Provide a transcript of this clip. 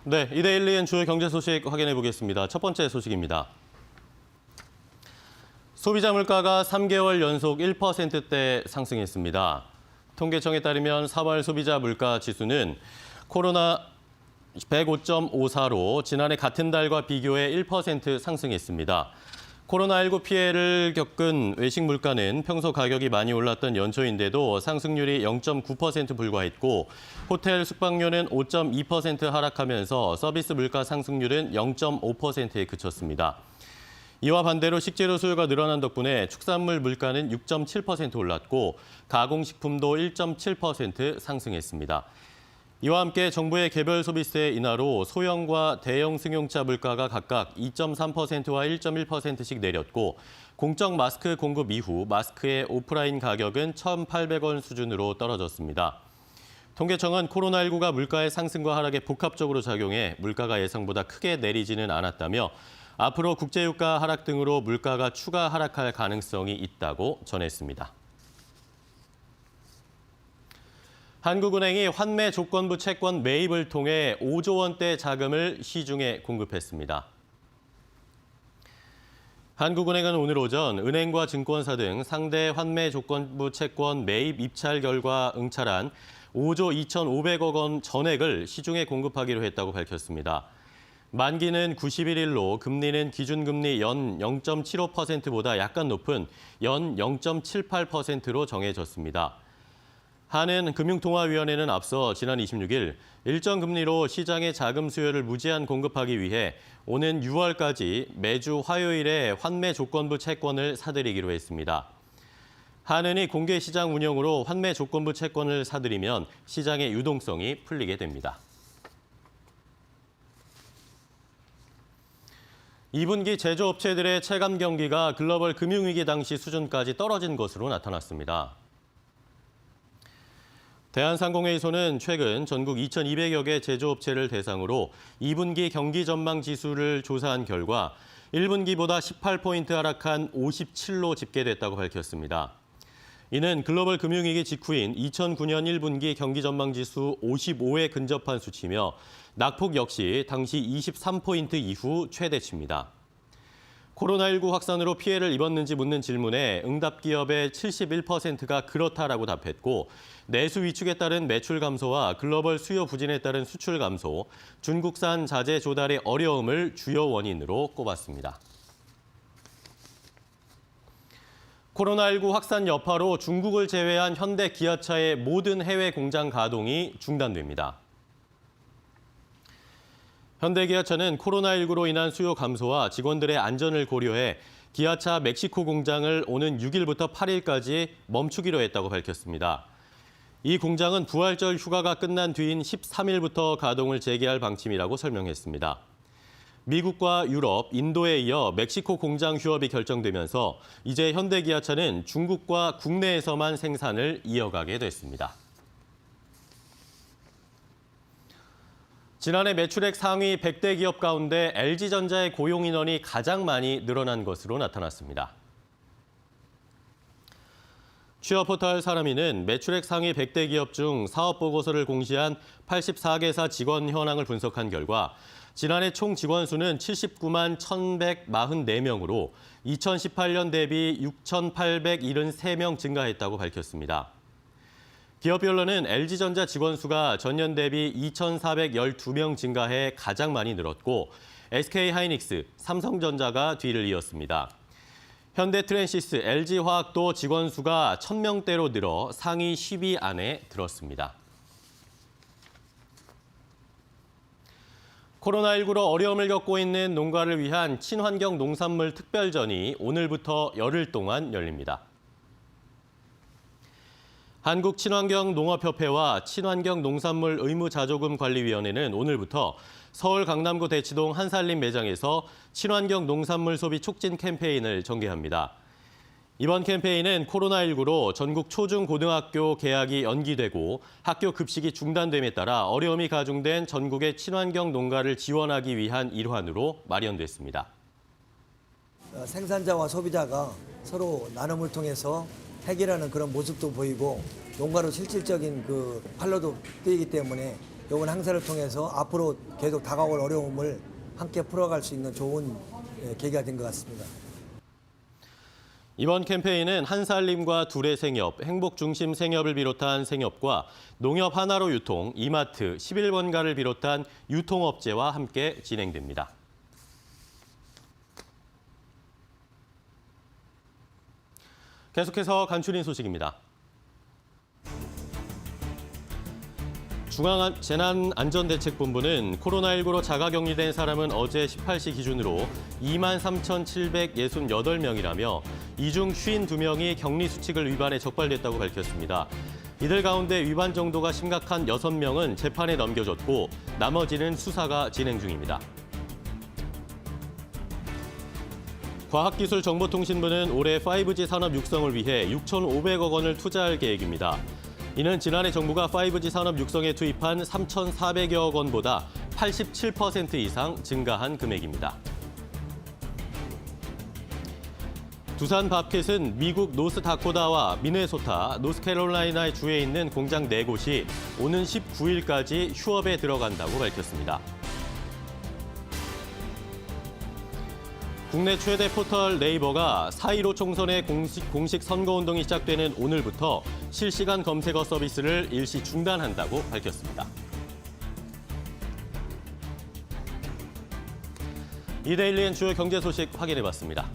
네, 이데일리엔 주요 경제 소식 확인해 보겠습니다. 첫 번째 소식입니다. 소비자 물가가 3개월 연속 1%대 상승했습니다. 통계청에 따르면 4월 소비자 물가 지수는 코로나 105.54로 지난해 같은 달과 비교해 1% 상승했습니다. 코로나19 피해를 겪은 외식 물가는 평소 가격이 많이 올랐던 연초인데도 상승률이 0.9% 불과했고 호텔 숙박료는 5.2% 하락하면서 서비스 물가 상승률은 0.5%에 그쳤습니다. 이와 반대로 식재료 수요가 늘어난 덕분에 축산물 물가는 6.7% 올랐고 가공식품도 1.7% 상승했습니다. 이와 함께 정부의 개별 소비세 인하로 소형과 대형 승용차 물가가 각각 2.3%와 1.1%씩 내렸고 공적 마스크 공급 이후 마스크의 오프라인 가격은 1,800원 수준으로 떨어졌습니다. 통계청은 코로나19가 물가의 상승과 하락에 복합적으로 작용해 물가가 예상보다 크게 내리지는 않았다며 앞으로 국제유가 하락 등으로 물가가 추가 하락할 가능성이 있다고 전했습니다. 한국은행이 환매 조건부 채권 매입을 통해 5조 원대 자금을 시중에 공급했습니다. 한국은행은 오늘 오전 은행과 증권사 등 상대 환매 조건부 채권 매입 입찰 결과 응찰한 5조 2,500억 원 전액을 시중에 공급하기로 했다고 밝혔습니다. 만기는 91일로 금리는 기준금리 연 0.75%보다 약간 높은 연 0.78%로 정해졌습니다. 한은금융통화위원회는 앞서 지난 26일 일정 금리로 시장의 자금 수요를 무제한 공급하기 위해 오는 6월까지 매주 화요일에 환매 조건부 채권을 사들이기로 했습니다. 한은이 공개 시장 운영으로 환매 조건부 채권을 사들이면 시장의 유동성이 풀리게 됩니다. 2분기 제조업체들의 체감 경기가 글로벌 금융위기 당시 수준까지 떨어진 것으로 나타났습니다. 대한상공회의소는 최근 전국 2,200여 개 제조업체를 대상으로 2분기 경기 전망 지수를 조사한 결과 1분기보다 18포인트 하락한 57로 집계됐다고 밝혔습니다. 이는 글로벌 금융위기 직후인 2009년 1분기 경기 전망 지수 55에 근접한 수치며 낙폭 역시 당시 23포인트 이후 최대치입니다. 코로나19 확산으로 피해를 입었는지 묻는 질문에 응답 기업의 71%가 그렇다라고 답했고 내수 위축에 따른 매출 감소와 글로벌 수요 부진에 따른 수출 감소, 중국산 자재 조달의 어려움을 주요 원인으로 꼽았습니다. 코로나19 확산 여파로 중국을 제외한 현대 기아차의 모든 해외 공장 가동이 중단됩니다. 현대기아차는 코로나19로 인한 수요 감소와 직원들의 안전을 고려해 기아차 멕시코 공장을 오는 6일부터 8일까지 멈추기로 했다고 밝혔습니다. 이 공장은 부활절 휴가가 끝난 뒤인 13일부터 가동을 재개할 방침이라고 설명했습니다. 미국과 유럽, 인도에 이어 멕시코 공장 휴업이 결정되면서 이제 현대기아차는 중국과 국내에서만 생산을 이어가게 됐습니다. 지난해 매출액 상위 100대 기업 가운데 LG전자의 고용 인원이 가장 많이 늘어난 것으로 나타났습니다. 취업 포털 사람이는 매출액 상위 100대 기업 중 사업 보고서를 공시한 84개사 직원 현황을 분석한 결과 지난해 총 직원 수는 79만 1,144명으로 2018년 대비 6,873명 증가했다고 밝혔습니다. 기업별로는 LG전자 직원 수가 전년 대비 2,412명 증가해 가장 많이 늘었고 SK하이닉스, 삼성전자가 뒤를 이었습니다. 현대트랜시스, LG화학도 직원 수가 1,000명대로 늘어 상위 10위 안에 들었습니다. 코로나19로 어려움을 겪고 있는 농가를 위한 친환경 농산물 특별전이 오늘부터 열흘 동안 열립니다. 한국친환경농업협회와 친환경농산물 의무자조금관리위원회는 오늘부터 서울 강남구 대치동 한살림 매장에서 친환경 농산물 소비 촉진 캠페인을 전개합니다. 이번 캠페인은 코로나19로 전국 초중고등학교 개학이 연기되고 학교 급식이 중단됨에 따라 어려움이 가중된 전국의 친환경 농가를 지원하기 위한 일환으로 마련됐습니다. 생산자와 소비자가 서로 나눔을 통해서 해결하는 그런 모습도 보이고 농가로 실질적인 그 팔로도 뜨이기 때문에 이번 행사를 통해서 앞으로 계속 다가올 어려움을 함께 풀어갈 수 있는 좋은 계기가 된 것 같습니다. 이번 캠페인은 한살림과 둘의 생협, 행복중심 생협을 비롯한 생협과 농협 하나로 유통, 이마트, 11번가를 비롯한 유통업체와 함께 진행됩니다. 계속해서 간추린 소식입니다. 중앙재난안전대책본부는 코로나19로 자가격리된 사람은 어제 18시 기준으로 23,768명이라며 이 중 52명이 격리 수칙을 위반해 적발됐다고 밝혔습니다. 이들 가운데 위반 정도가 심각한 6명은 재판에 넘겨졌고 나머지는 수사가 진행 중입니다. 과학기술정보통신부는 올해 5G 산업 육성을 위해 6,500억 원을 투자할 계획입니다. 이는 지난해 정부가 5G 산업 육성에 투입한 3,400여억 원보다 87% 이상 증가한 금액입니다. 두산 밥켓은 미국 노스다코타와 미네소타, 노스캐롤라이나 주에 있는 공장 4곳이 오는 19일까지 휴업에 들어간다고 밝혔습니다. 국내 최대 포털 네이버가 4.15 총선의 공식 선거운동이 시작되는 오늘부터 실시간 검색어 서비스를 일시 중단한다고 밝혔습니다. 이데일리엔 주요 경제 소식 확인해봤습니다.